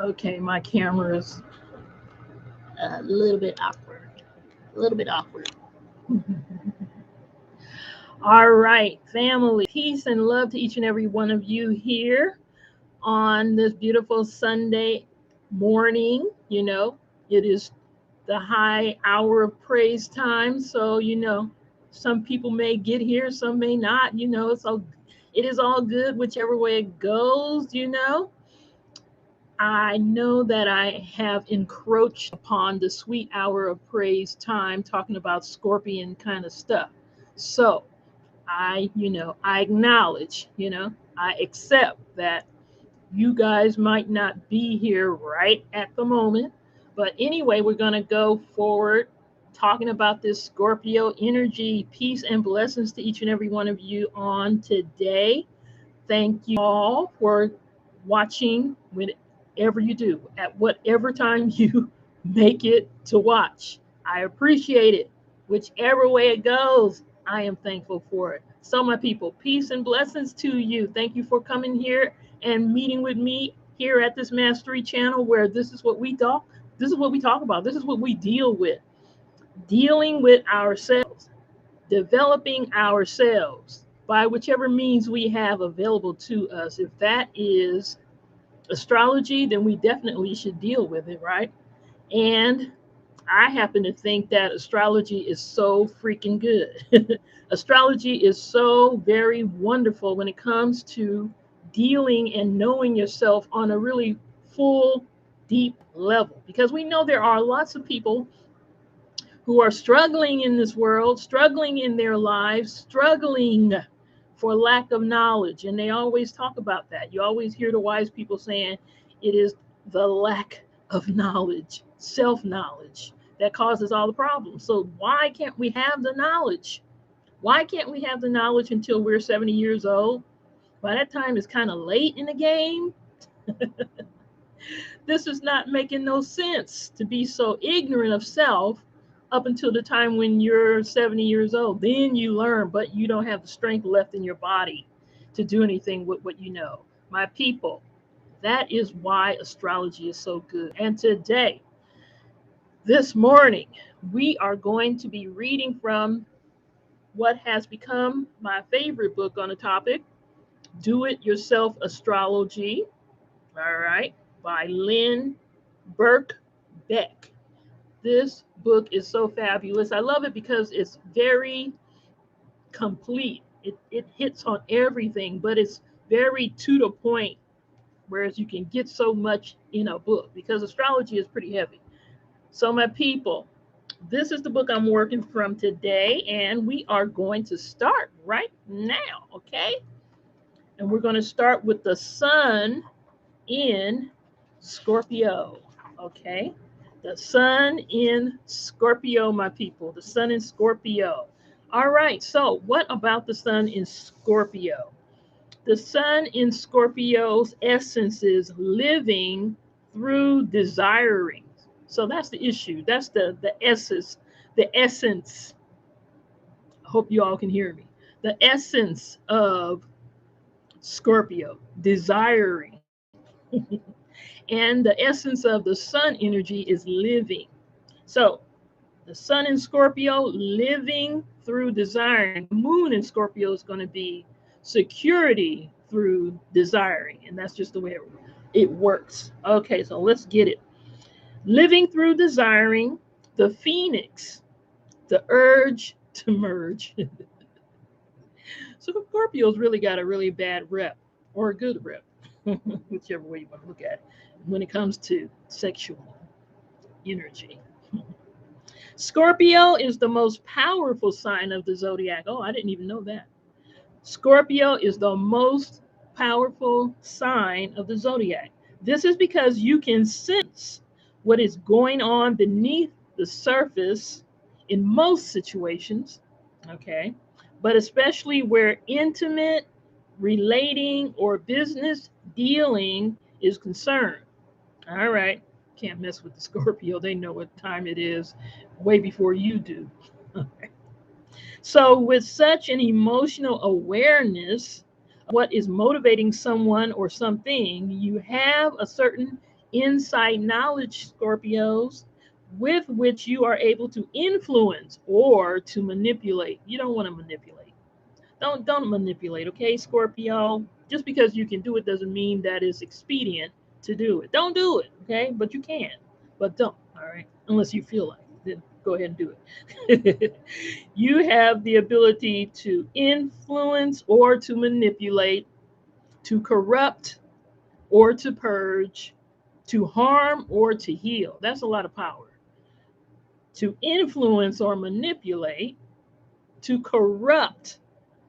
Okay, my camera is a little bit awkward. A little bit awkward. All right, family. Peace and love to each and every one of you here on this beautiful Sunday morning. It is the high hour of praise time. So, some people may get here, some may not. So it is all good, whichever way it goes. I know that I have encroached upon the sweet hour of praise time talking about scorpion kind of stuff. So I acknowledge, I accept that you guys might not be here right at the moment. But anyway, we're going to go forward talking about this Scorpio energy. Peace and blessings to each and every one of you on today. Thank you all for watching whenever you do, at whatever time you make it to watch. I appreciate it. Whichever way it goes, I am thankful for it. So, my people, peace and blessings to you. Thank you for coming here and meeting with me here at this Mastery channel where this is what we talk. This is what we talk about. This is what we deal with. Dealing with ourselves, developing ourselves by whichever means we have available to us. If that is astrology, then we definitely should deal with it, right? And I happen to think that astrology is so freaking good. Astrology is so very wonderful when it comes to dealing and knowing yourself on a really full, deep level. Because we know there are lots of people who are struggling in this world, struggling in their lives, struggling for lack of knowledge. And they always talk about that. You always hear the wise people saying it is the lack of knowledge, self knowledge, that causes all the problems. So, why can't we have the knowledge? Why can't we have the knowledge until we're 70 years old? By that time, it's kind of late in the game. This is not making no sense to be so ignorant of self up until the time when you're 70 years old. Then you learn, but you don't have the strength left in your body to do anything with what you know. My people, that is why astrology is so good. And today, this morning, we are going to be reading from what has become my favorite book on the topic, Do It Yourself Astrology, all right, by Lynn Burke Beck. This book is so fabulous. I love it because it's very complete. It hits on everything, but it's very to the point, whereas you can get so much in a book because astrology is pretty heavy. So, my people, this is the book I'm working from today, and we are going to start right now, okay? And we're going to start with the sun in Scorpio, okay? The sun in Scorpio, my people, the sun in Scorpio. All right, so what about the sun in Scorpio? The sun in Scorpio's essence is living through desiring. So that's the issue. That's the essence, the essence. I hope you all can hear me. The essence of Scorpio, desiring. And the essence of the sun energy is living. So the sun in Scorpio, living through desiring. The moon in Scorpio is going to be security through desiring. And that's just the way it works. Okay, so let's get it. Living through desiring, the phoenix, the urge to merge. So Scorpio's really got a really bad rep or a good rep, whichever way you want to look at it, when it comes to sexual energy. Scorpio is the most powerful sign of the zodiac. Oh, I didn't even know that. Scorpio is the most powerful sign of the zodiac. This is because you can sense what is going on beneath the surface in most situations, okay? But especially where intimate, relating, or business dealing is concerned. All right, can't mess with the Scorpio. They know what time it is way before you do. So, with such an emotional awareness of what is motivating someone or something, you have a certain insight knowledge, Scorpios, with which you are able to influence or to manipulate. You don't want to manipulate. Don't manipulate, okay, Scorpio? Just because you can do it doesn't mean that it's expedient to do it. Don't do it, okay? But you can. But don't, all right? Unless you feel like it. Then go ahead and do it. You have the ability to influence or to manipulate, to corrupt or to purge, to harm or to heal. That's a lot of power. To influence or manipulate, to corrupt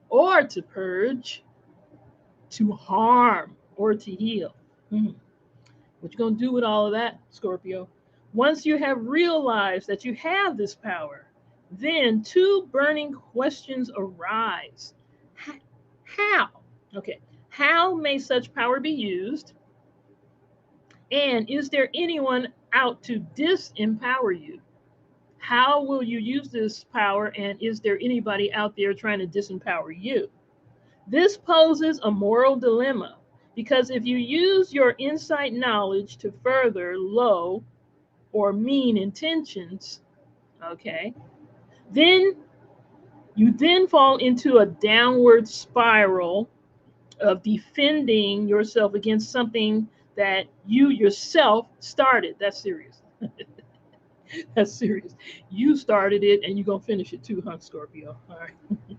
or to purge, to harm or to heal. What you gonna do with all of that, Scorpio? Once you have realized that you have this power, then two burning questions arise. How? Okay. How may such power be used? And is there anyone out to disempower you? How will you use this power? And is there anybody out there trying to disempower you? This poses a moral dilemma because if you use your insight knowledge to further low or mean intentions, okay, then you then fall into a downward spiral of defending yourself against something that you yourself started. That's serious. That's serious. You started it and you're going to finish it too, huh, Scorpio? All right.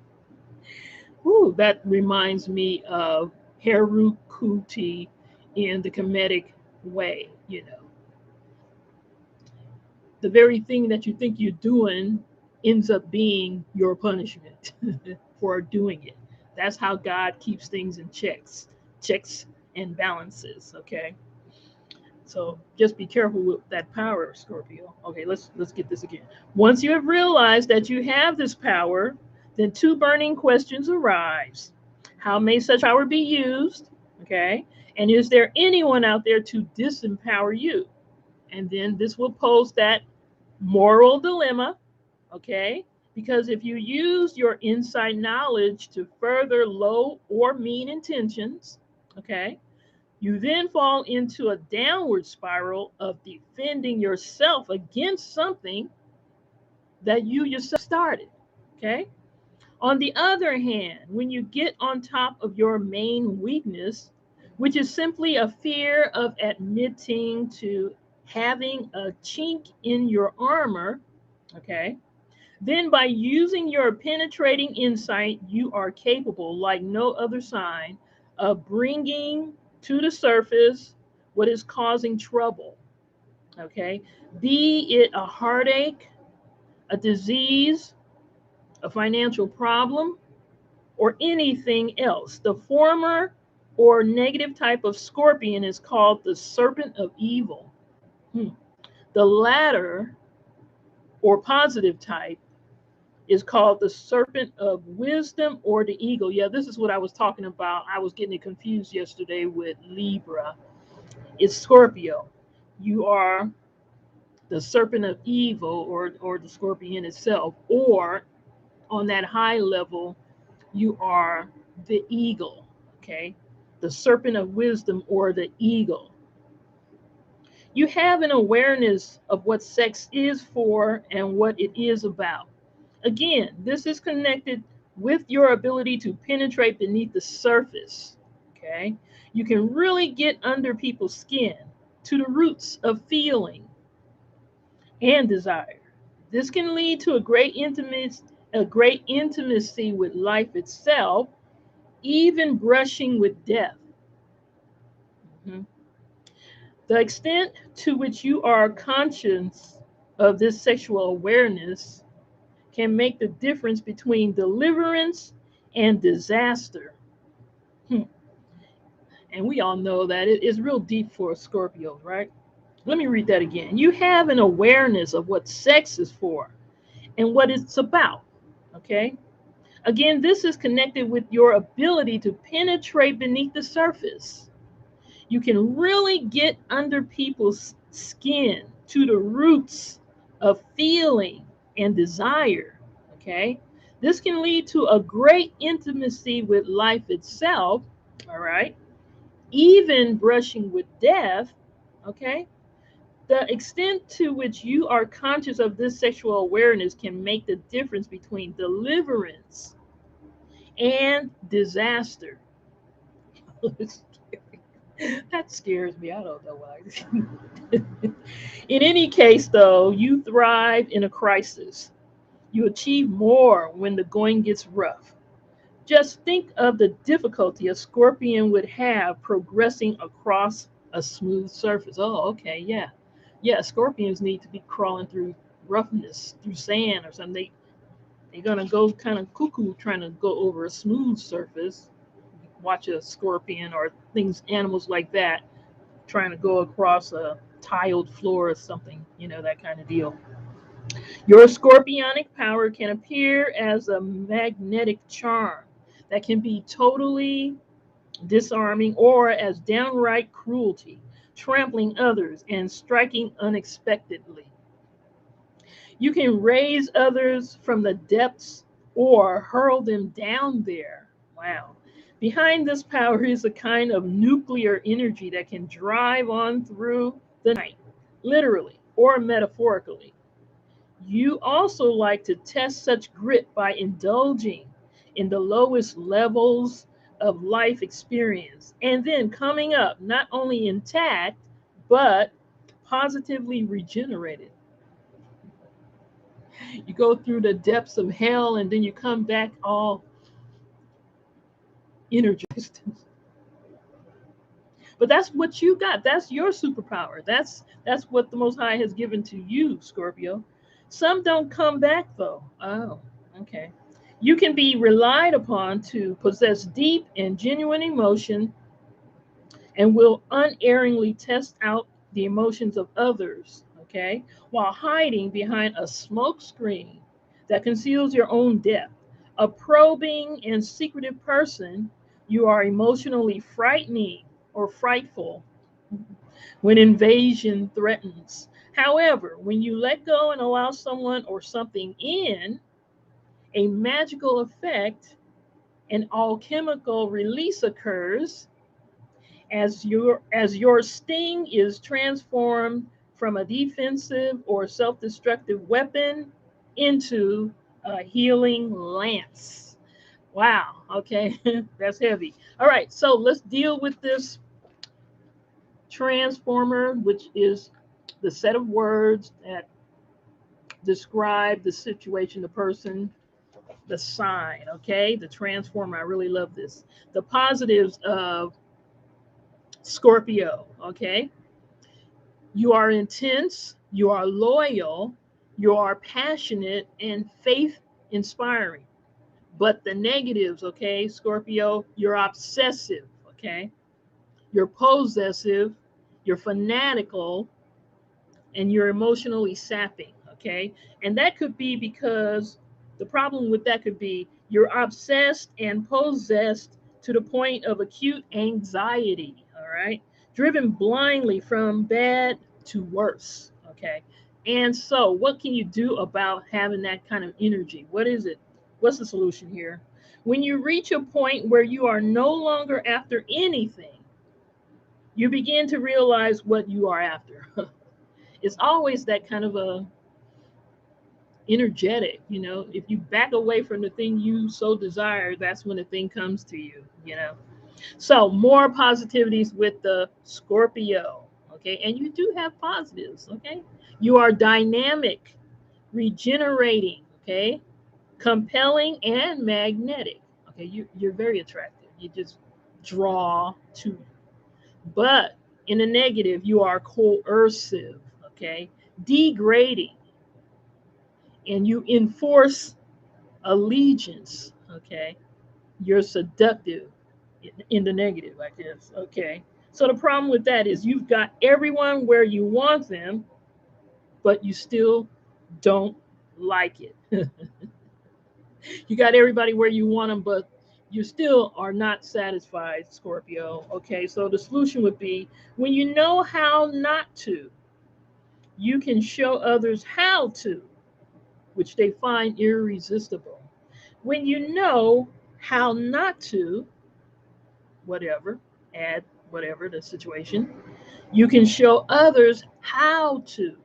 Ooh, that reminds me of Herukuti in the Kemetic way, you know. The very thing that you think you're doing ends up being your punishment for doing it. That's how God keeps things in checks and balances, okay? So just be careful with that power, Scorpio. Okay, let's get this again. Once you have realized that you have this power, then two burning questions arise. How may such power be used? Okay. And is there anyone out there to disempower you? And then this will pose that moral dilemma. Okay. Because if you use your inside knowledge to further low or mean intentions, okay, you then fall into a downward spiral of defending yourself against something that you yourself started. Okay. On the other hand, when you get on top of your main weakness, which is simply a fear of admitting to having a chink in your armor, okay, then by using your penetrating insight, you are capable, like no other sign, of bringing to the surface what is causing trouble, okay, be it a heartache, a disease, a financial problem, or anything else. The former or negative type of scorpion is called the serpent of evil. The latter or positive type is called the serpent of wisdom or the eagle. Yeah, this is what I was talking about. I was getting it confused yesterday with Libra. It's Scorpio. You are the serpent of evil or the scorpion itself, or on that high level, you are the eagle, okay? The serpent of wisdom or the eagle. You have an awareness of what sex is for and what it is about. Again, this is connected with your ability to penetrate beneath the surface, okay? You can really get under people's skin to the roots of feeling and desire. This can lead to a great intimacy with life itself, even brushing with death. Mhm. The extent to which you are conscious of this sexual awareness can make the difference between deliverance and disaster. Hmm. And we all know that it is real deep for Scorpios, right? Let me read that again. You have an awareness of what sex is for and what it's about, okay? Again, this is connected with your ability to penetrate beneath the surface. You can really get under people's skin to the roots of feeling and desire. Okay. This can lead to a great intimacy with life itself. All right. Even brushing with death. Okay? The extent to which you are conscious of this sexual awareness can make the difference between deliverance and disaster. That scares me. I don't know why. In any case, though, you thrive in a crisis. You achieve more when the going gets rough. Just think of the difficulty a scorpion would have progressing across a smooth surface. Oh, okay, yeah. Yeah, scorpions need to be crawling through roughness, through sand or something. They're going to go kind of cuckoo trying to go over a smooth surface. Watch a scorpion or things, animals like that, trying to go across a tiled floor or something, that kind of deal. Your scorpionic power can appear as a magnetic charm that can be totally disarming or as downright cruelty, trampling others and striking unexpectedly. You can raise others from the depths or hurl them down there. Wow. Behind this power is a kind of nuclear energy that can drive on through the night, literally or metaphorically. You also like to test such grit by indulging in the lowest levels of life experience and then coming up not only intact, but positively regenerated. You go through the depths of hell and then you come back all energized. But that's what you got. That's your superpower. That's what the Most High has given to you, Scorpio. Some don't come back though. Oh, okay. You can be relied upon to possess deep and genuine emotion and will unerringly test out the emotions of others, okay, while hiding behind a smoke screen that conceals your own depth. A probing and secretive person, you are emotionally frightening or frightful when invasion threatens. However, when you let go and allow someone or something in, a magical effect, an alchemical release occurs as your sting is transformed from a defensive or self-destructive weapon into a healing lance. Wow, okay. That's heavy. All right, so let's deal with this transformer, which is the set of words that describe the situation, the person, the sign, okay? The transformer. I really love this. The positives of Scorpio, okay? You are intense, you are loyal, you are passionate and faith inspiring. But the negatives, okay, Scorpio, you're obsessive, okay? You're possessive, you're fanatical, and you're emotionally sapping, okay? And that could be because the problem with that could be you're obsessed and possessed to the point of acute anxiety, all right? Driven blindly from bad to worse, okay? And so, what can you do about having that kind of energy? What is it? What's the solution here? When you reach a point where you are no longer after anything, you begin to realize what you are after. It's always that kind of a energetic, if you back away from the thing you so desire, that's when the thing comes to you. So more positivities with the Scorpio, okay? And you do have positives, okay? You are dynamic, regenerating, okay? Compelling and magnetic. Okay, you're very attractive. You just draw to. But in a negative, you are coercive, okay? Degrading, and you enforce allegiance, okay? You're seductive in the negative, I guess, okay? So the problem with that is you've got everyone where you want them, but you still don't like it. You got everybody where you want them, but you still are not satisfied, Scorpio, okay? So the solution would be when you know how not to, you can show others how to, which they find irresistible. When you know how not to, whatever, add whatever the situation, You can show others how to,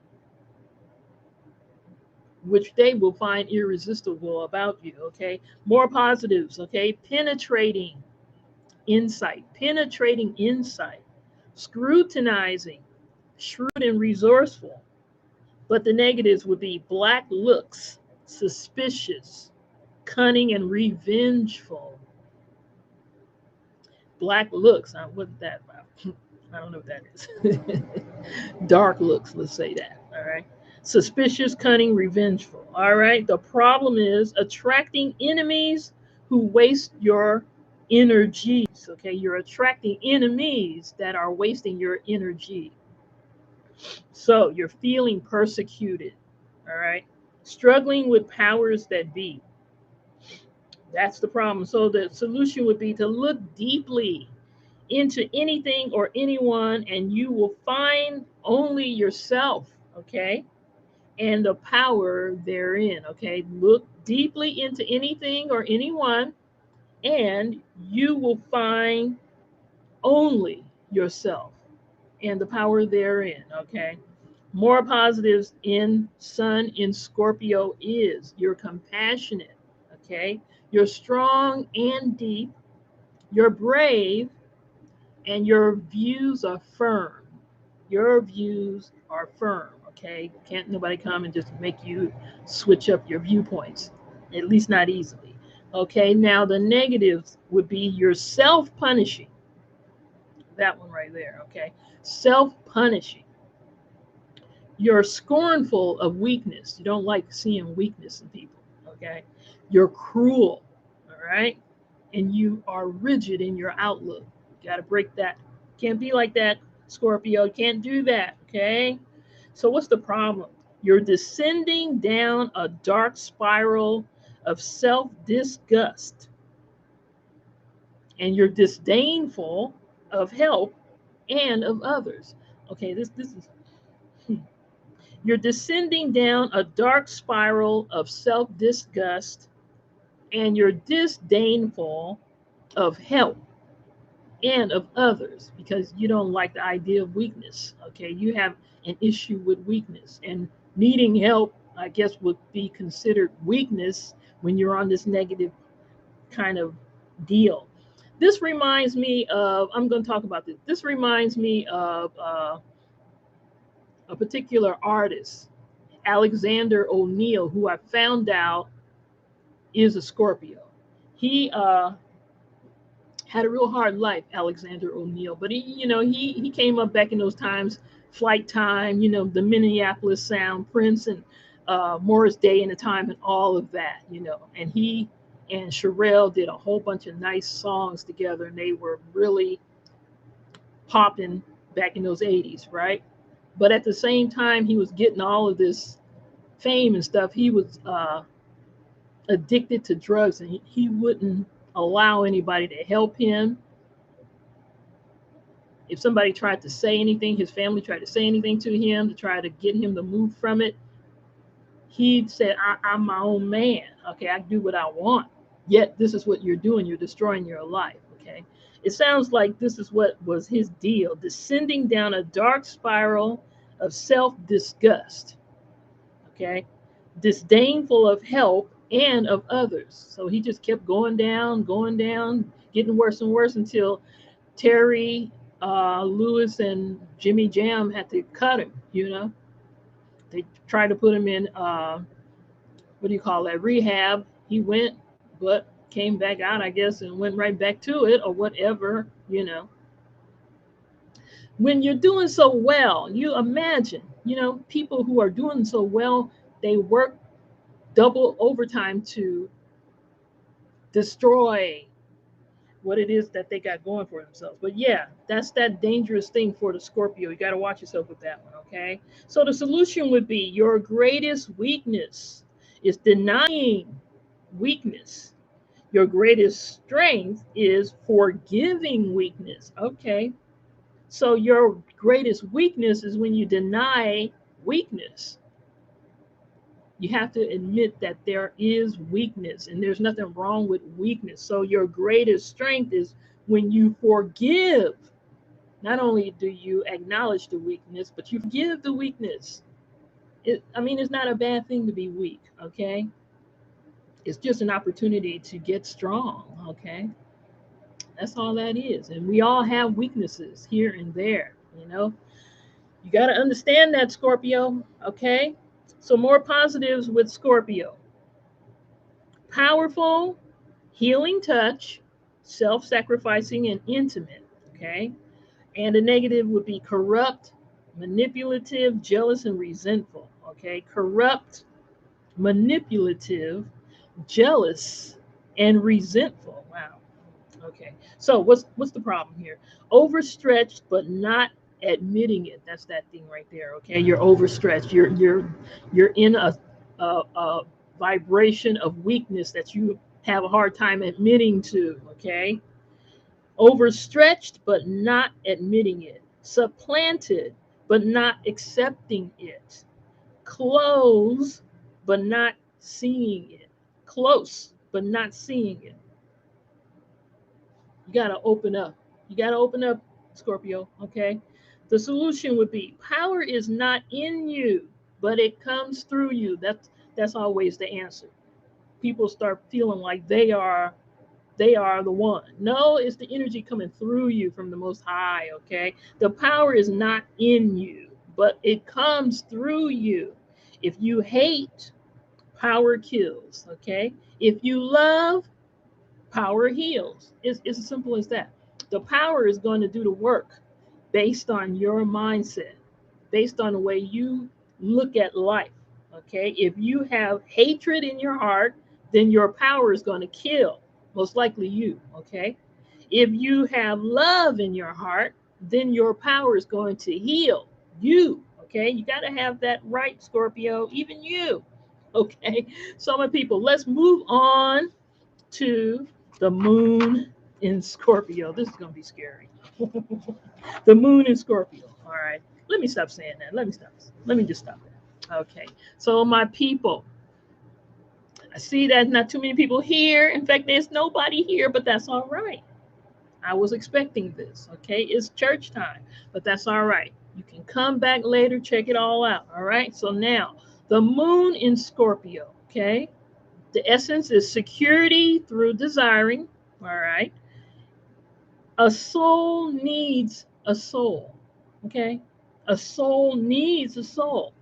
which they will find irresistible about you, okay? More positives, okay? Penetrating insight, scrutinizing, shrewd and resourceful. But the negatives would be black looks, suspicious, cunning and revengeful. Black looks, what's that about? I don't know what that is. Dark looks, let's say that. All right. Suspicious, cunning, revengeful. All right. The problem is attracting enemies who waste your energies. Okay. You're attracting enemies that are wasting your energy. So you're feeling persecuted. All right. Struggling with powers that be. That's the problem. So the solution would be to look deeply into anything or anyone, and you will find only yourself, okay, and the power therein, okay. Look deeply into anything or anyone, and you will find only yourself and the power therein, okay. More positives in Sun in Scorpio is you're compassionate, okay, you're strong and deep, you're brave, and your views are firm. Your views are firm, okay? Can't nobody come and just make you switch up your viewpoints, at least not easily. Okay, now the negatives would be your self punishing. That one right there, okay? Self punishing. You're scornful of weakness. You don't like seeing weakness in people, okay? You're cruel, all right? And you are rigid in your outlook. You got to break that. Can't be like that, Scorpio. Can't do that, okay? So, what's the problem? You're descending down a dark spiral of self disgust, and you're disdainful of help and of others. Okay, this is. You're descending down a dark spiral of self disgust, and you're disdainful of help and of others because you don't like the idea of weakness. Okay, you have an issue with weakness, and needing help, I guess, would be considered weakness when you're on this negative kind of deal. This reminds me of, I'm going to talk about this. This reminds me of a particular artist, Alexander O'Neill, who I found out is a Scorpio. He had a real hard life, Alexander O'Neill. But he came up back in those times, Flight Time, the Minneapolis Sound, Prince, and Morris Day in the time, and all of that, And he and Sherelle did a whole bunch of nice songs together, and they were really popping back in those 80s, right? But at the same time, he was getting all of this fame and stuff. He was addicted to drugs, and he wouldn't allow anybody to help him. If somebody tried to say anything, his family tried to say anything to him to try to get him to move from it, he said, I'm my own man. Okay, I do what I want. Yet this is what you're doing. You're destroying your life. Okay. It sounds like this is what was his deal, descending down a dark spiral of self-disgust. Okay. Disdainful of help and of others. So he just kept going down, getting worse and worse until Terry Lewis and Jimmy Jam had to cut him. They tried to put him in, what do you call that, rehab. He went, but came back out, I guess, and went right back to it or whatever. When you're doing so well, you imagine, people who are doing so well, they work double overtime to destroy what it is that they got going for themselves. But yeah, that's that dangerous thing for the Scorpio. You got to watch yourself with that one, okay? So the solution would be your greatest weakness is denying weakness. Your greatest strength is forgiving weakness. Okay. So your greatest weakness is when you deny weakness. You have to admit that there is weakness, and there's nothing wrong with weakness. So your greatest strength is when you forgive Not only do you acknowledge the weakness, but you forgive the weakness. It's not a bad thing to be weak, okay? It's just an opportunity to get strong, okay? That's all that is. And we all have weaknesses here and there, you know? You got to understand that, Scorpio, okay? So, more positives with Scorpio: powerful, healing touch, self sacrificing, and intimate, okay? And the negative would be corrupt, manipulative, jealous, and resentful, okay? Corrupt, manipulative, jealous, and resentful. Wow. Okay. So what's the problem here? Overstretched but not admitting it. That's that thing right there. Okay. You're overstretched. You're in a vibration of weakness that you have a hard time admitting to. Okay. Overstretched but not admitting it. Supplanted but not accepting it. Close but not seeing it. Close but not seeing it. You got to open up. You got to open up, Scorpio, okay? The solution would be power is not in you, but it comes through you. That's always the answer. People start feeling like they are the one. No, it's the energy coming through you from the most high, okay? The power is not in you, but it comes through you. If you hate, power kills, okay? If you love, power heals. It's as simple as that. The power is going to do the work based on your mindset, based on the way you look at life. Okay. If you have hatred in your heart, then your power is going to kill, most likely you. Okay. If you have love in your heart, then your power is going to heal you. Okay. You got to have that right, Scorpio, even you. Okay. So many people, let's move on to the moon in Scorpio. This is going to be scary. The moon in Scorpio. All right. Let me stop saying that. Let me stop. Let me just stop that. Okay. So, my people, I see that not too many people here. In fact, there's nobody here, but that's all right. I was expecting this. Okay. It's church time, but that's all right. You can come back later, check it all out. All right. So, now the moon in Scorpio. Okay. The essence is security through desiring. All right. A soul needs a soul. Okay. A soul needs a soul.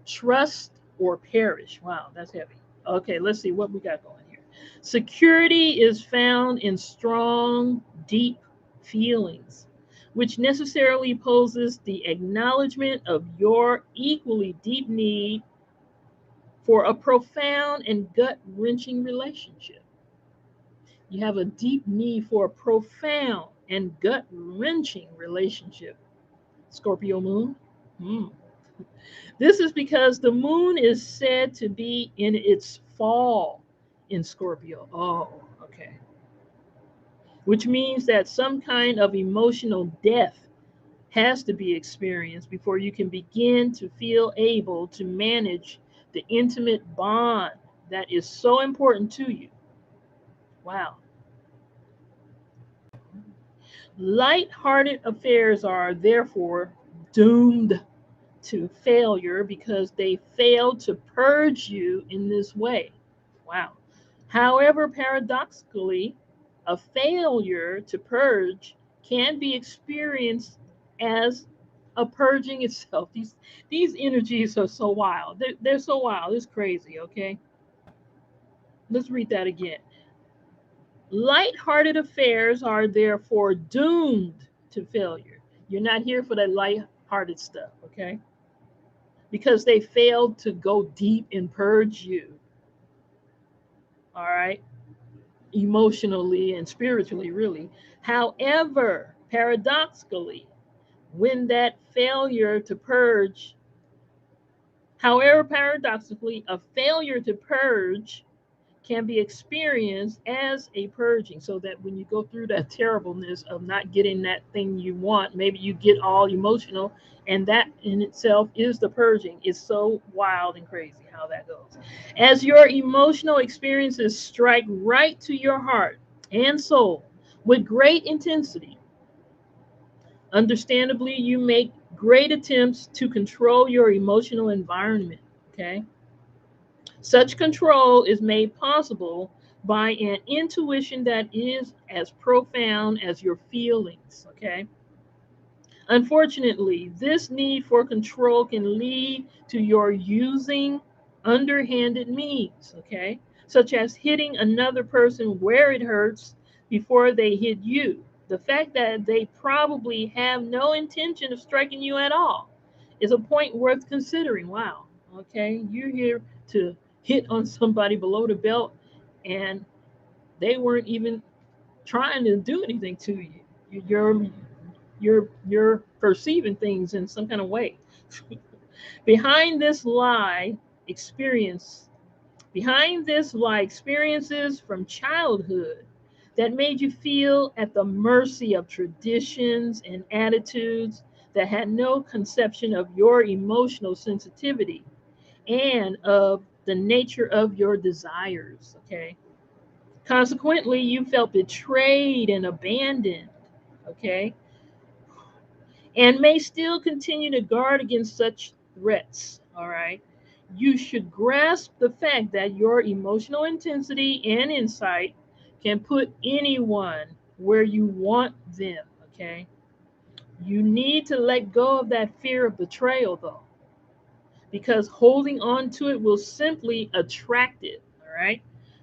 Trust or perish. Wow, that's heavy. Okay, let's see what we got going here. Security is found in strong, deep feelings, which necessarily poses the acknowledgement of your equally deep need for a profound and gut wrenching relationship. You have a deep need for a profound and gut wrenching relationship, Scorpio moon. Hmm. This is because the moon is said to be in its fall in Scorpio. Oh, okay. Which means that some kind of emotional death has to be experienced before you can begin to feel able to manage the intimate bond that is so important to you. Wow. Light-hearted affairs are therefore doomed to failure because they fail to purge you in this way. Wow. However, paradoxically, a failure to purge can be experienced as a purging itself. These energies are so wild. They're so wild. It's crazy, okay? Let's read that again. Light-hearted affairs are therefore doomed to failure. You're not here for that light-hearted stuff, okay? Because they failed to go deep and purge you, all right, emotionally and spiritually, really. However, paradoxically, when that failure to purge, however, paradoxically, a failure to purge can be experienced as a purging, so that when you go through that terribleness of not getting that thing you want, maybe you get all emotional, and that in itself is the purging. It's so wild and crazy how that goes. As your emotional experiences strike right to your heart and soul with great intensity, Understandably, you make great attempts to control your emotional environment. Okay. Such control is made possible by an intuition that is as profound as your feelings. Okay. Unfortunately, this need for control can lead to your using underhanded means, okay, such as hitting another person where it hurts before they hit you. The fact that they probably have no intention of striking you at all is a point worth considering. Wow, okay, you're here to hit on somebody below the belt, and they weren't even trying to do anything to you. You're you're perceiving things in some kind of way. behind this lie experience Behind this lie experiences from childhood that made you feel at the mercy of traditions and attitudes that had no conception of your emotional sensitivity and of the nature of your desires. Okay. Consequently, you felt betrayed and abandoned. Okay, and may still continue to guard against such threats. All right. You should grasp the fact that your emotional intensity and insight can put anyone where you want them. Okay. You need to let go of that fear of betrayal, though, because holding on to it will simply attract it. All right.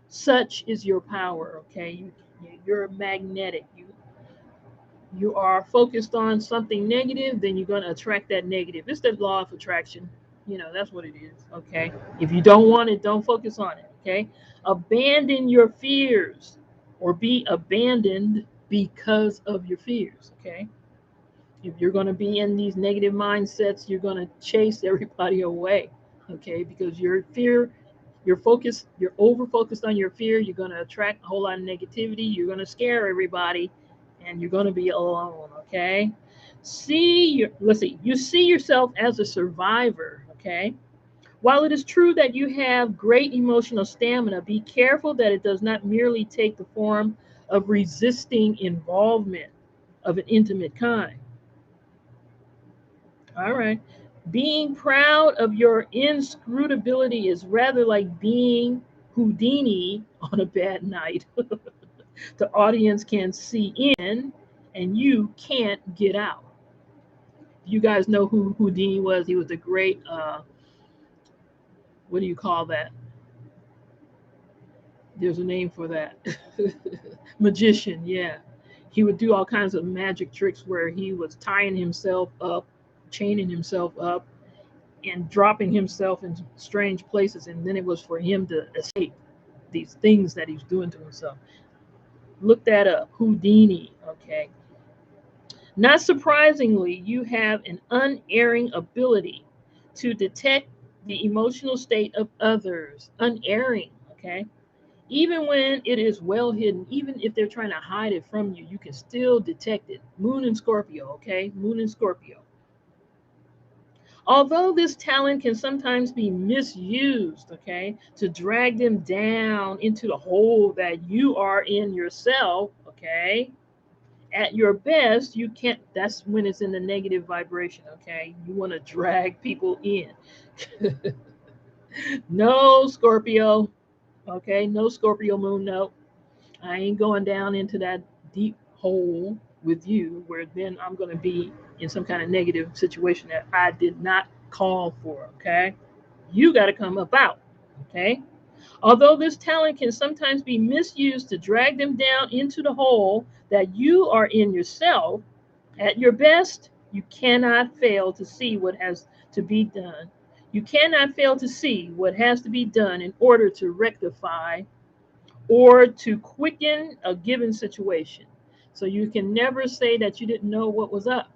Such is your power. Okay. You're magnetic. You are focused on something negative, then you're going to attract that negative. It's the law of attraction. That's what it is. Okay. If you don't want it, don't focus on it. Okay. Abandon your fears or be abandoned because of your fears. Okay. If you're going to be in these negative mindsets, you're going to chase everybody away. Okay. Because your fear, you're over focused on your fear, you're going to attract a whole lot of negativity, you're going to scare everybody, and you're going to be alone. Okay. Let's see, you see yourself as a survivor. Okay. While it is true that you have great emotional stamina, be careful that it does not merely take the form of resisting involvement of an intimate kind. All right. Being proud of your inscrutability is rather like being Houdini on a bad night. The audience can see in and you can't get out. You guys know who Houdini was. He was a great, what do you call that? There's a name for that. Magician, yeah. He would do all kinds of magic tricks where he was tying himself up, chaining himself up, and dropping himself in strange places, and then it was for him to escape these things that he's doing to himself. Look that up, Houdini. Okay. Not surprisingly, you have an unerring ability to detect the emotional state of others. Unerring. Okay. Even when it is well hidden, even if they're trying to hide it from you, you can still detect it. Moon and Scorpio. Okay. Moon and Scorpio. Although this talent can sometimes be misused, okay, to drag them down into the hole that you are in yourself, okay, at your best, you can't, that's when it's in the negative vibration, okay? You want to drag people in. No, Scorpio, okay? No Scorpio moon, no. I ain't going down into that deep hole with you where then I'm going to be in some kind of negative situation that I did not call for, okay? You got to come up out, okay? Although this talent can sometimes be misused to drag them down into the hole that you are in yourself, at your best, you cannot fail to see what has to be done. You cannot fail to see what has to be done in order to rectify or to quicken a given situation. So you can never say that you didn't know what was up.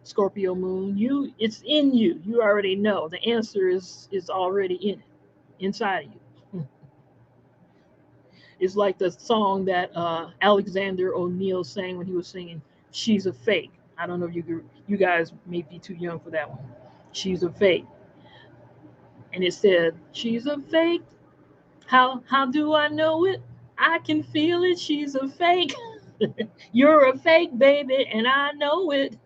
Scorpio moon, it's in you. You already know. The answer is already in it, inside of you. It's like the song that Alexander O'Neill sang when he was singing "She's a Fake." I don't know if you guys may be too young for that one. She's a fake, and it said, "She's a fake. How do I know it? I can feel it. She's a fake." You're a fake baby, and I know it.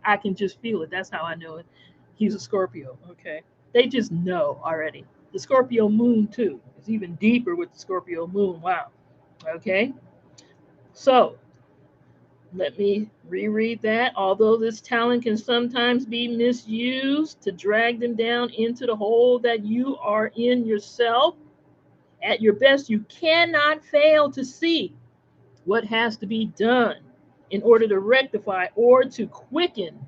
I can just feel it. That's how I know it. He's a Scorpio. Okay. They just know already. The Scorpio moon, too. It's even deeper with the Scorpio moon. Wow. Okay. So let me reread that. Although this talent can sometimes be misused to drag them down into the hole that you are in yourself, at your best, you cannot fail to see what has to be done in order to rectify or to quicken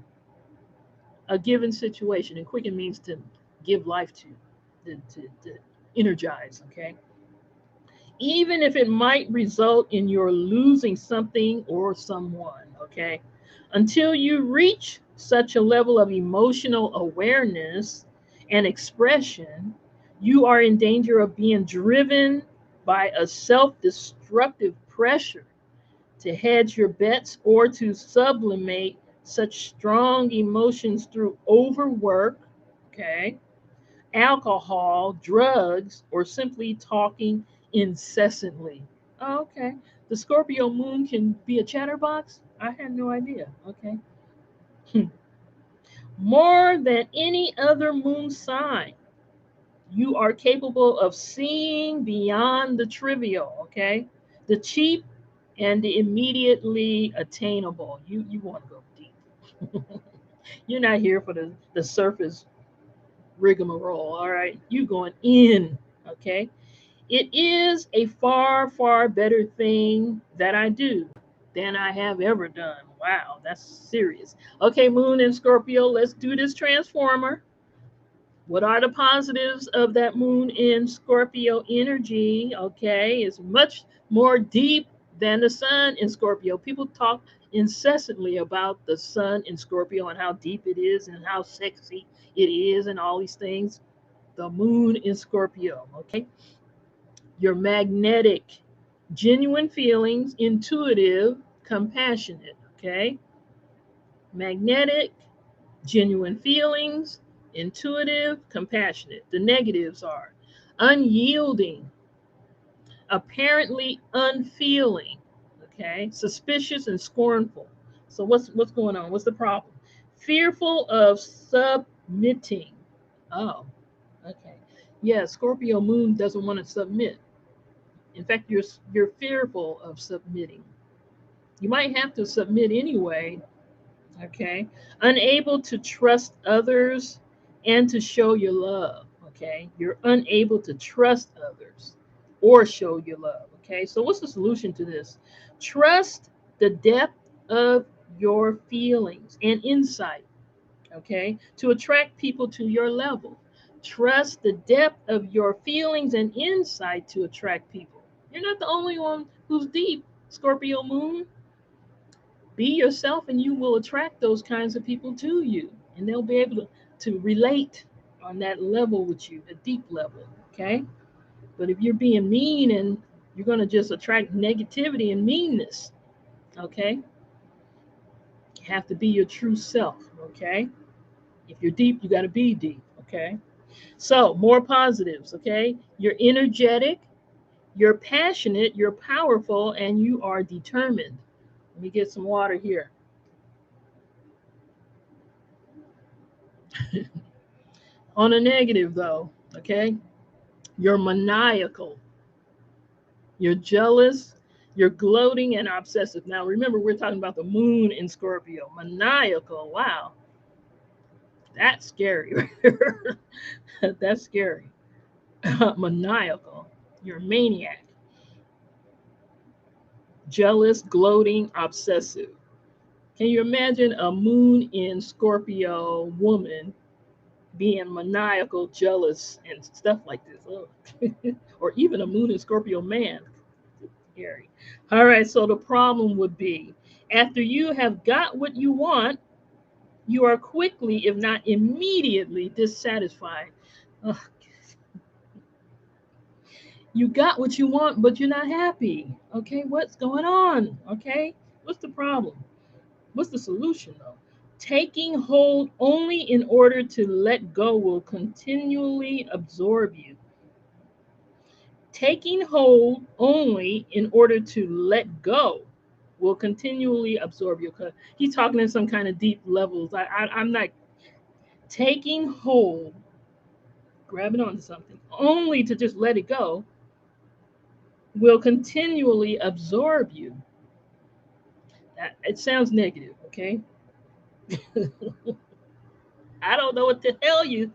a given situation. And quicken means to give life to energize, okay? Even if it might result in your losing something or someone, okay? Until you reach such a level of emotional awareness and expression, you are in danger of being driven by a self destructive pressure to hedge your bets or to sublimate such strong emotions through overwork, okay, alcohol, drugs, or simply talking incessantly. Oh, okay. The Scorpio moon can be a chatterbox? I had no idea. Okay. More than any other moon sign, you are capable of seeing beyond the trivial, okay? The cheap and the immediately attainable. You want to go deep. You're not here for the surface rigmarole, all right? You going in, okay? It is a far, far better thing that I do than I have ever done. Wow, that's serious. Okay, Moon and Scorpio, let's do this transformer. What are the positives of that Moon in Scorpio energy? Okay, it's much more deep than the Sun in Scorpio. People talk incessantly about the Sun in Scorpio and how deep it is and how sexy it is and all these things. The Moon in Scorpio, okay? Your magnetic, genuine feelings, intuitive, compassionate, okay? Magnetic, genuine feelings, intuitive, compassionate. The negatives are unyielding, apparently unfeeling, okay? Suspicious and scornful. So what's going on? What's the problem? Fearful of submitting. Oh, okay. Yeah, Scorpio moon doesn't want to submit. In fact, you're fearful of submitting. You might have to submit anyway, okay? Unable to trust others and to show your love, okay? You're unable to trust others or show your love, okay? So what's the solution to this? Trust the depth of your feelings and insight, okay? To attract people to your level. Trust the depth of your feelings and insight to attract people. You're not the only one who's deep, Scorpio moon. Be yourself and you will attract those kinds of people to you, and they'll be able to relate on that level with you, a deep level, okay? But if you're being mean, and you're going to just attract negativity and meanness, okay? You have to be your true self, okay? If you're deep, you got to be deep, okay? So more positives, okay? You're energetic, you're passionate, you're powerful, and you are determined. Let me get some water here. On a negative, though, okay? You're maniacal, you're jealous, you're gloating and obsessive. Now, remember, we're talking about the moon in Scorpio. Maniacal, wow, that's scary. That's scary. Maniacal, you're a maniac, jealous, gloating, obsessive. Can you imagine a moon in Scorpio woman being maniacal, jealous, and stuff like this? Oh. Or even a moon in Scorpio man. Scary. All right, so the problem would be after you have got what you want, you are quickly, if not immediately, dissatisfied. Ugh, you got what you want, but you're not happy. Okay, what's going on? Okay, what's the problem? What's the solution, though? Taking hold only in order to let go will continually absorb you. Taking hold only in order to let go will continually absorb you. Because he's talking in some kind of deep levels. I'm not taking hold, grabbing onto something, only to just let it go, will continually absorb you. It sounds negative, okay? I don't know what to tell you,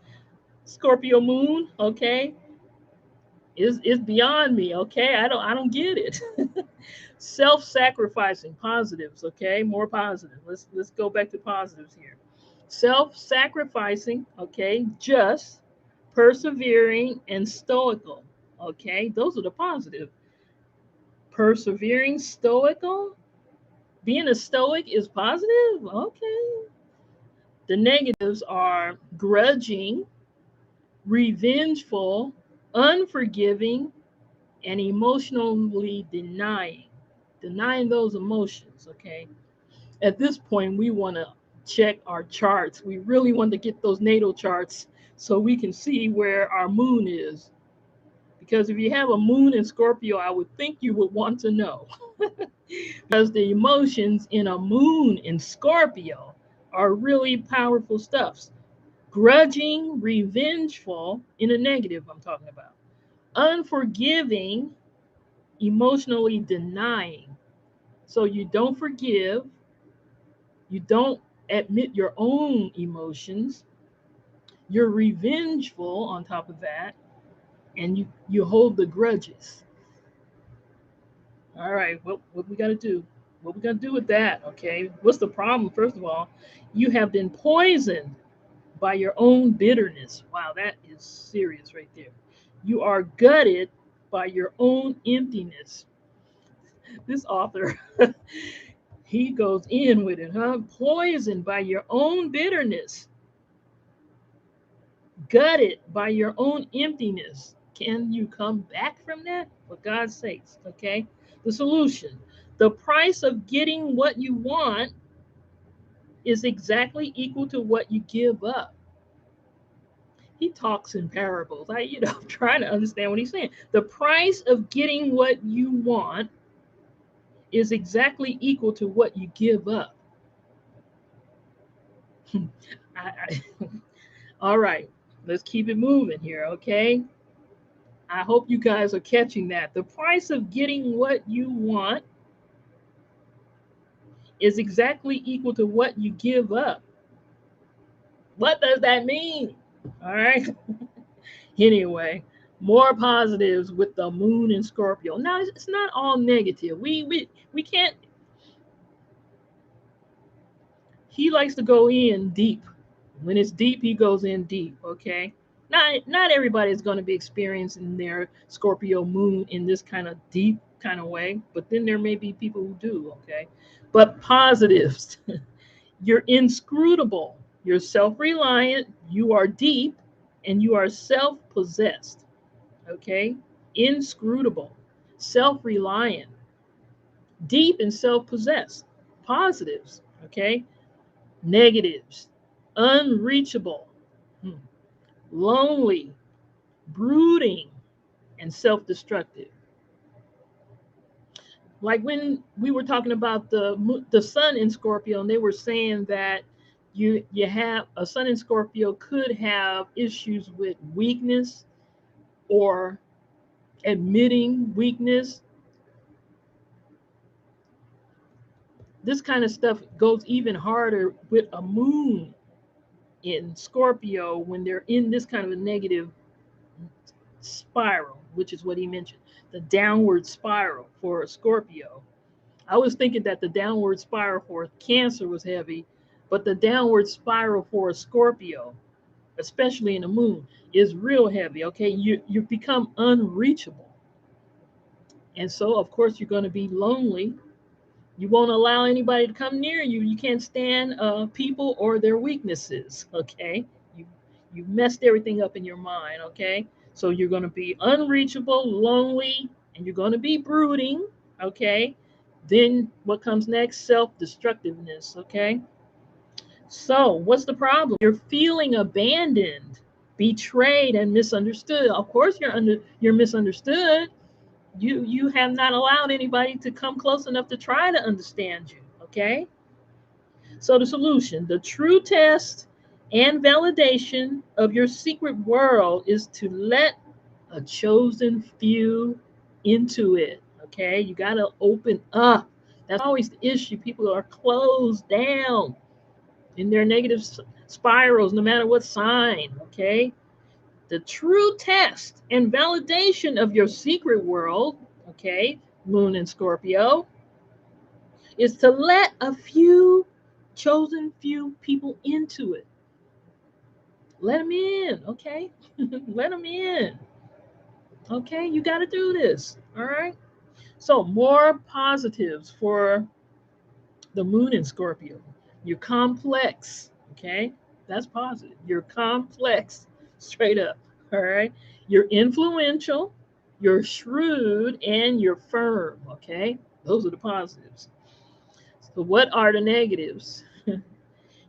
Scorpio Moon, okay? It's beyond me, okay? I don't get it. Self-sacrificing positives, okay? More positive. Let's go back to positives here. Self-sacrificing, okay? Just, persevering, and stoical, okay? Those are the positive. Persevering, stoical. Being a stoic is positive, okay? The negatives are grudging, revengeful, unforgiving, and emotionally denying those emotions, okay? At this point, we want to check our charts. We really want to get those natal charts so we can see where our moon is. Because if you have a moon in Scorpio, I would think you would want to know. Because the emotions in a moon in Scorpio are really powerful stuffs. Grudging, revengeful, in a negative, I'm talking about. Unforgiving, emotionally denying. So you don't forgive, you don't admit your own emotions, you're revengeful on top of that, and you hold the grudges. All right, what we got to do? What we going to do with that? Okay, what's the problem? First of all, you have been poisoned by your own bitterness. Wow, that is serious right there. You are gutted by your own emptiness. This author, he goes in with it, huh? Poisoned by your own bitterness, gutted by your own emptiness. Can you come back from that? For God's sakes, okay? The solution: the price of getting what you want is exactly equal to what you give up. He talks in parables. I'm trying to understand what he's saying. The price of getting what you want is exactly equal to what you give up. I, all right, let's keep it moving here, okay? I hope you guys are catching that. The price of getting what you want is exactly equal to what you give up. What does that mean? All right. Anyway, more positives with the moon in Scorpio. Now, it's not all negative. We can't. He likes to go in deep. When it's deep, he goes in deep. Okay. Not everybody is going to be experiencing their Scorpio moon in this kind of deep kind of way, but then there may be people who do. Okay. But positives. You're inscrutable. You're self-reliant. You are deep, and you are self-possessed. Okay. Inscrutable, self-reliant, deep, and self-possessed. Positives. Okay. Negatives: unreachable, lonely, brooding, and self-destructive. Like when we were talking about the sun in Scorpio, and they were saying that you have a sun in Scorpio could have issues with weakness or admitting weakness. This kind of stuff goes even harder with a moon in Scorpio when they're in this kind of a negative spiral, which is what he mentioned, the downward spiral for a Scorpio. I was thinking that the downward spiral for Cancer was heavy, but the downward spiral for a Scorpio, especially in the moon, is real heavy. Okay, you become unreachable, and so of course you're going to be lonely. You won't allow anybody to come near you. You can't stand people or their weaknesses. Okay, you you messed everything up in your mind. Okay, so you're going to be unreachable, lonely, and you're going to be brooding. Okay, then what comes next? Self-destructiveness. Okay, so what's the problem? You're feeling abandoned, betrayed, and misunderstood. Of course, you're misunderstood. You have not allowed anybody to come close enough to try to understand you. Okay. So the solution, the true test and validation of your secret world is to let a chosen few into it. Okay, you got to open up. That's always the issue. People are closed down in their negative spirals, no matter what sign. Okay, the true test and validation of your secret world, okay, Moon in Scorpio, is to let a few chosen few people into it. Let them in, okay? Let them in. Okay, you got to do this. All right. So, more positives for the moon in Scorpio. You're complex. Okay, that's positive. You're complex, straight up. All right. You're influential, you're shrewd, and you're firm. Okay, those are the positives. So, what are the negatives?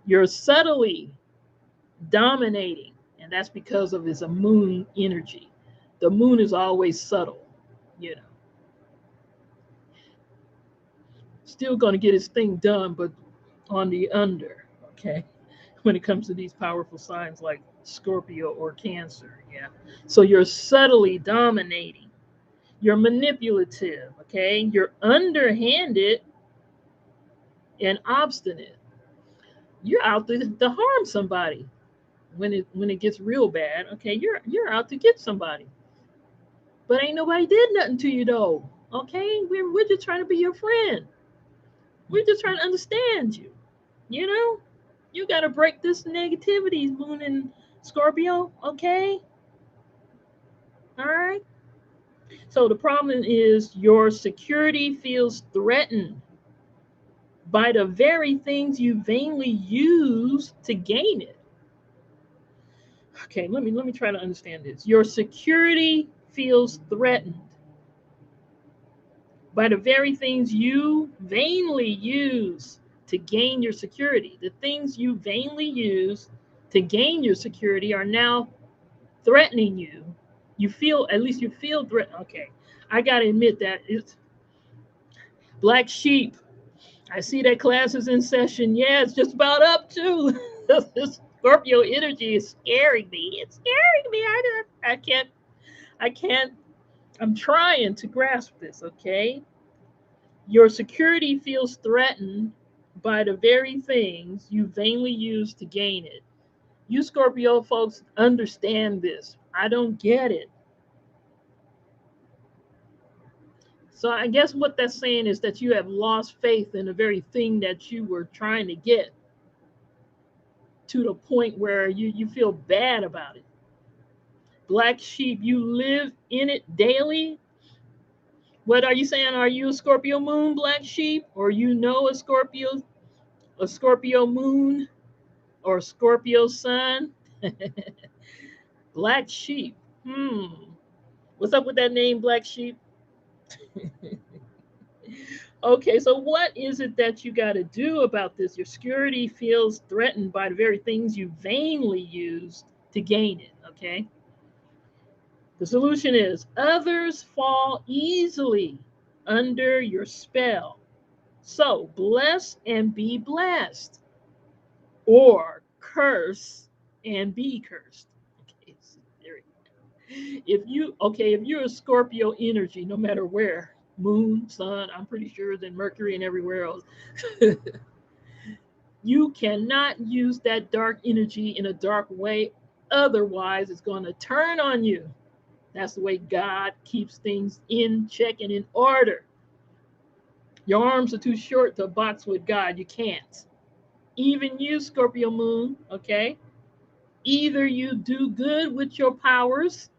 You're subtly dominating, and that's because of his moon energy. The moon is always subtle, you know. Still going to get his thing done, but on the under, okay, when it comes to these powerful signs like Scorpio or Cancer, yeah. So you're subtly dominating, you're manipulative, okay, you're underhanded and obstinate. You're out to harm somebody when it gets real bad, okay. You're out to get somebody, but ain't nobody did nothing to you though, okay. We're just trying to be your friend. We're just trying to understand you. You know, you got to break this negativity, Moon in Scorpio, okay? All right. So the problem is your security feels threatened by the very things you vainly use to gain it. Okay, let me try to understand this. Your security feels threatened by the very things you vainly use to gain your security. The things you vainly use to gain your security are now threatening you. You feel, at least you feel threatened. Okay, I gotta admit that it's black sheep. I see that class is in session. Yeah, it's just about up too. This Scorpio energy is scaring me. It's scaring me. I can't. I'm trying to grasp this. Okay, your security feels threatened by the very things you vainly use to gain it. You Scorpio folks understand this. I don't get it. So I guess what that's saying is that you have lost faith in the very thing that you were trying to get, to the point where you feel bad about it. Black sheep, you live in it daily. What are you saying? Are you a Scorpio moon black sheep? Or you know a Scorpio moon or Scorpio sun? Black sheep. What's up with that name, black sheep? Okay, so what is it that you got to do about this? Your security feels threatened by the very things you vainly used to gain it, okay? The solution is others fall easily under your spell. So bless and be blessed, or curse and be cursed. Okay, so there we go. If you're a Scorpio energy, no matter where, moon, sun, I'm pretty sure then Mercury and everywhere else, you cannot use that dark energy in a dark way. Otherwise, it's going to turn on you. That's the way God keeps things in check and in order. Your arms are too short to box with God. You can't. Even you, Scorpio moon, okay? Either you do good with your powers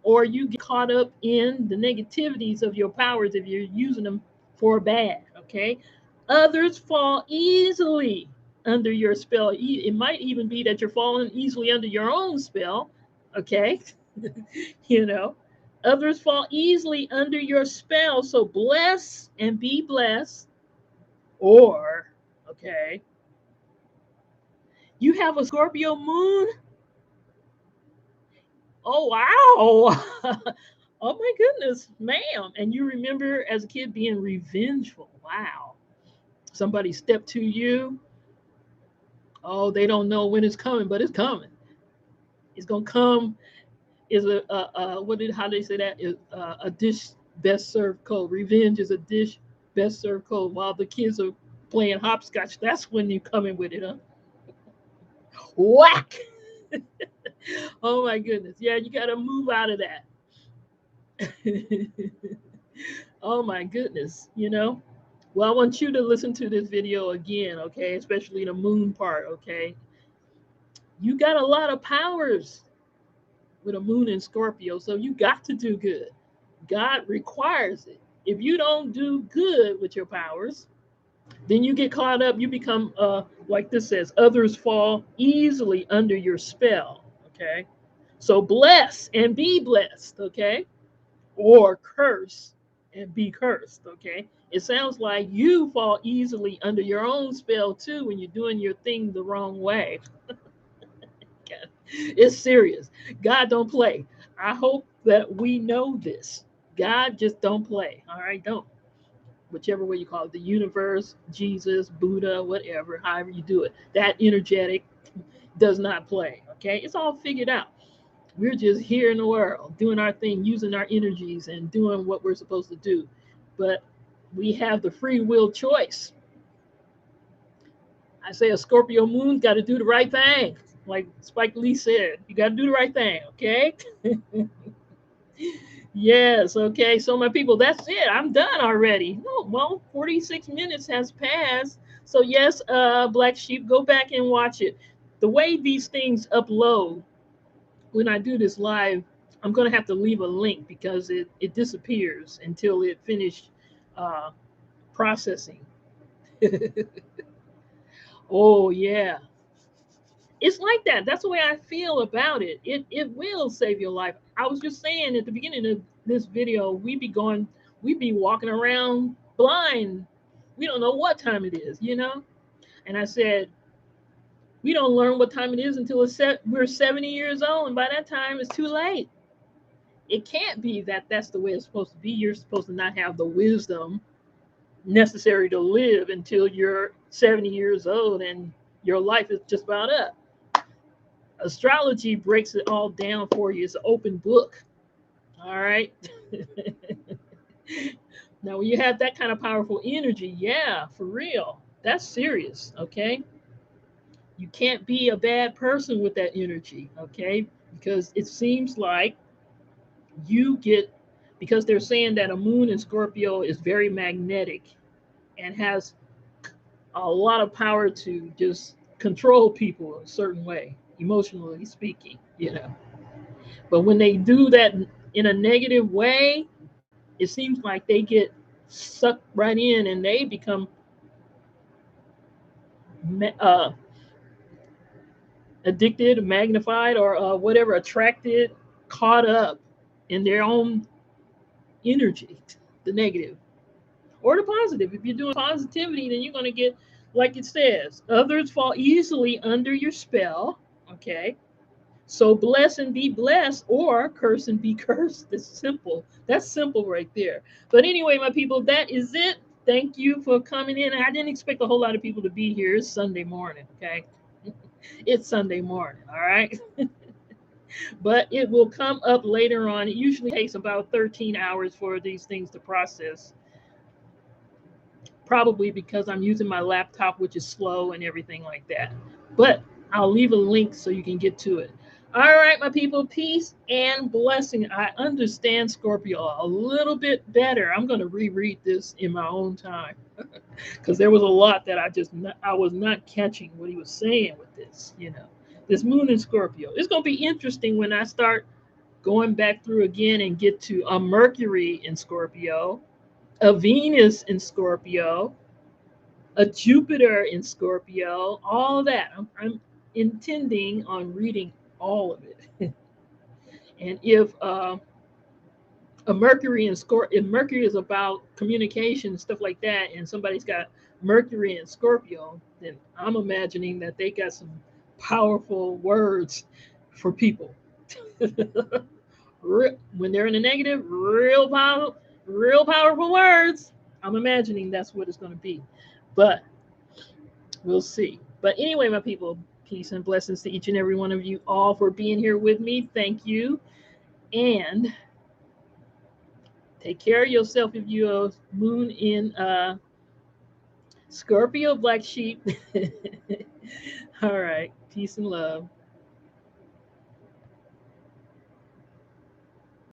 or you get caught up in the negativities of your powers if you're using them for bad, okay? Others fall easily under your spell. It might even be that you're falling easily under your own spell, okay? you know, others fall easily under your spell. So bless and be blessed, or, okay, you have a Scorpio moon. Oh, wow. Oh my goodness, ma'am. And you remember as a kid being revengeful. Wow. Somebody stepped to you. Oh, they don't know when it's coming, but it's coming. It's gonna come. Is what did how they say that is a dish best served cold. Revenge is a dish best served cold. While the kids are playing hopscotch, that's when you come in with it, huh? Whack! Oh my goodness. Yeah, you got to move out of that. Oh my goodness, you know? Well, I want you to listen to this video again, okay? Especially the moon part, okay? You got a lot of powers with a moon in Scorpio, so you got to do good. God requires it. If you don't do good with your powers, then you get caught up. You become, like this says, others fall easily under your spell, okay? So bless and be blessed, okay? Or curse and be cursed, okay? It sounds like you fall easily under your own spell too when you're doing your thing the wrong way. It's serious. God don't play. I hope that we know this. God just don't play. All right, don't. Whichever way you call it, the universe, Jesus, Buddha, whatever, however you do it. That energetic does not play. Okay, it's all figured out. We're just here in the world doing our thing, using our energies and doing what we're supposed to do. But we have the free will choice. I say a Scorpio moon got to do the right thing. Like Spike Lee said, you got to do the right thing, okay? Yes, okay. So, my people, that's it. I'm done already. Oh, well, 46 minutes has passed. So, yes, Black Sheep, go back and watch it. The way these things upload, when I do this live, I'm going to have to leave a link because it disappears until it finished uh, processing. Oh, yeah. It's like that. That's the way I feel about it. It will save your life. I was just saying at the beginning of this video, we be walking around blind. We don't know what time it is, you know? And I said, we don't learn what time it is until we're 70 years old. And by that time, it's too late. It can't be that that's the way it's supposed to be. You're supposed to not have the wisdom necessary to live until you're 70 years old and your life is just about up. Astrology breaks it all down for you. It's an open book. All right. Now, when you have that kind of powerful energy, yeah, for real, that's serious. Okay. You can't be a bad person with that energy. Okay. Because it seems like you get, because they're saying that a moon in Scorpio is very magnetic and has a lot of power to just control people a certain way, emotionally speaking, you know. But when they do that in a negative way, it seems like they get sucked right in and they become uh, addicted, magnified, or whatever, attracted, caught up in their own energy, the negative or the positive. If you're doing positivity, then you're going to get, like it says, others fall easily under your spell. Okay. So bless and be blessed, or curse and be cursed. It's simple. That's simple right there. But anyway, my people, that is it. Thank you for coming in. I didn't expect a whole lot of people to be here. It's Sunday morning, okay? It's Sunday morning, all right? But it will come up later on. It usually takes about 13 hours for these things to process, probably because I'm using my laptop, which is slow and everything like that. But I'll leave a link so you can get to it. All right, my people, peace and blessing. I understand Scorpio a little bit better. I'm going to reread this in my own time because there was a lot that I was not catching what he was saying with this, you know. This moon in Scorpio. It's going to be interesting when I start going back through again and get to a Mercury in Scorpio, a Venus in Scorpio, a Jupiter in Scorpio, all of that. I'm intending on reading all of it. And if a Mercury in Scorpio, if Mercury is about communication and stuff like that, and somebody's got Mercury in Scorpio, then I'm imagining that they got some powerful words for people. When When they're in the negative, real powerful words. I'm imagining that's what it's going to be. But we'll see. But anyway, my people, peace and blessings to each and every one of you all for being here with me. Thank you. And take care of yourself if you're moon in Scorpio, black sheep. All right. Peace and love.